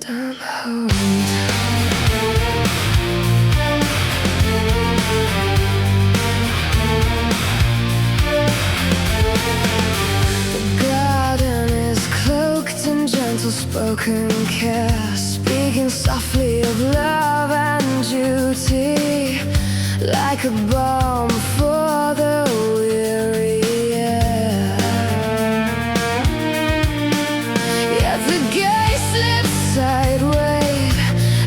distant home. Spoken care, speaking softly of love and duty, like a balm for the weary ear. Yet the gaze slips sideways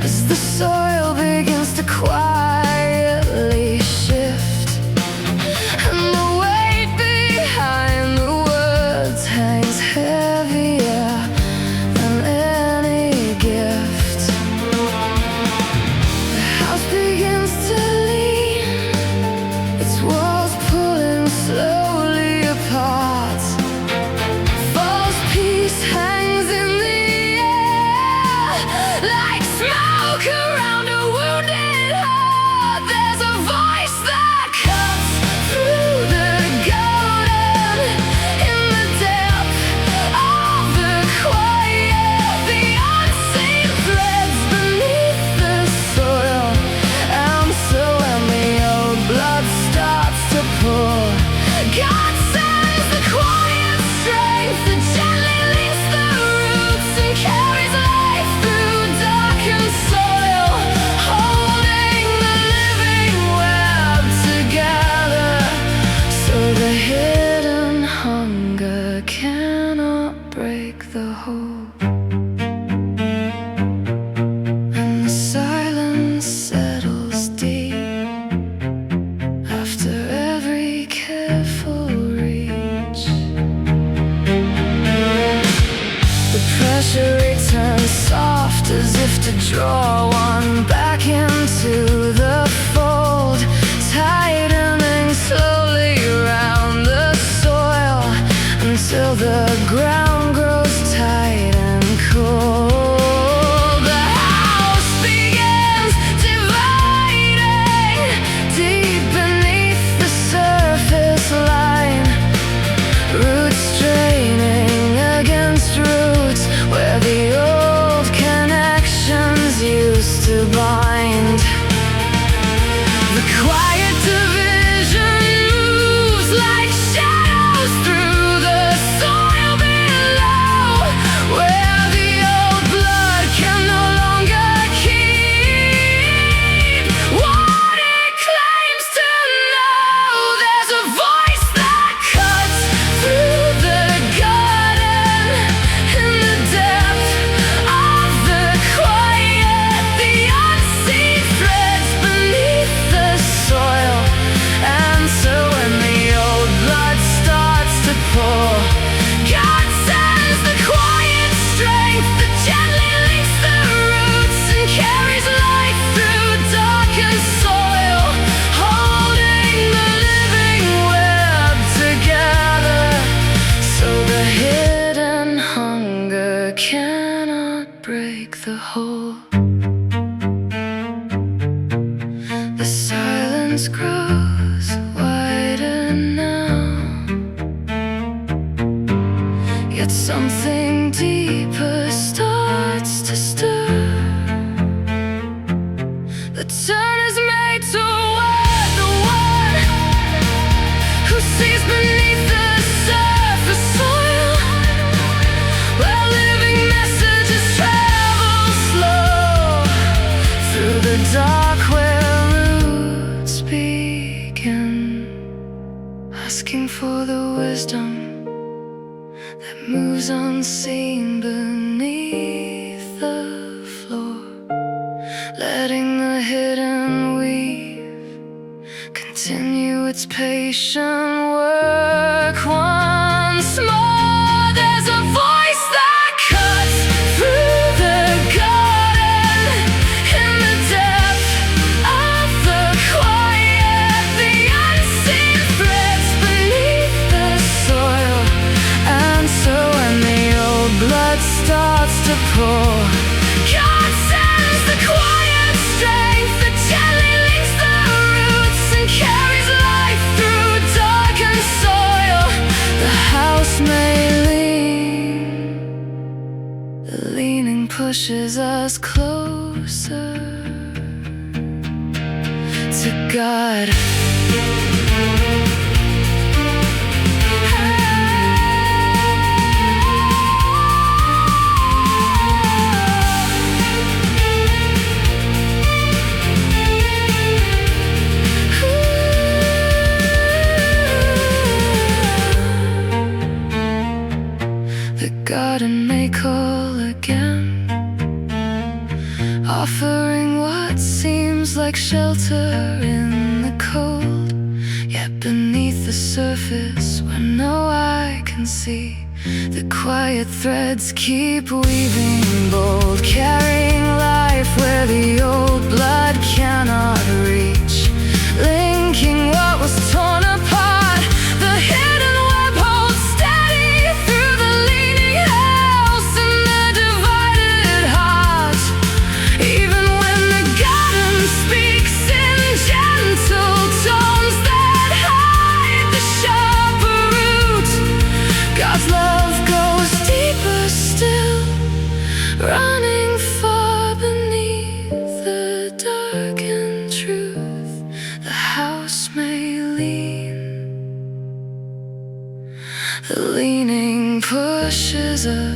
as the soil begins to quietly shift, and the weight behind the words hangs heavier. The hope, and the silence settles deep after every careful reach. The pressure returns soft as if to draw one back into the fold, tightening slowly around the soil until the ground grows tight and cold. The house begins dividing deep beneath the surface line, roots straining against roots where the old connections used to bind. The quiet division moves like shadows through the soil below, where the old blood can no longer keep what it claims to know. There's a voice that cuts through the garden in the depth of the quiet, the unseen threads beneath the soil. And so when the old blood starts to pour, God sends the quiet strength that gently links the roots and carries life through darkened soil, holding the living web together, so the hidden hunger cannot break the whole. The silence grows wider now, yet something deeper starts to stir. The turn is made toward the one who sees beneath the surface soil, where living messages travel slow through the dark, where roots begin, asking for the wisdom that moves unseen beneath the floor, letting the hidden weave continue its patient work once more. There's a voice that cuts through the garden in the depth of the quiet, the unseen threads beneath the soil. And so when the old blood starts to pour, God sends the quiet strength that gently links the roots and carries life through darkened soil. The house may pushes us closer to God. The garden may call again, offering what seems like shelter in the cold. Yet beneath the surface, where no eye can see, the quiet threads keep weaving bold, carrying life where the old blood cannot reach, linking what was torn apart. The hidden web holds steady through the leaning house and the divided heart. Even when the garden speaks in gentle tones that hide the sharper root, God's love goes deeper still, running far beneath the darkened truth. The house may lean, the leaning pushes us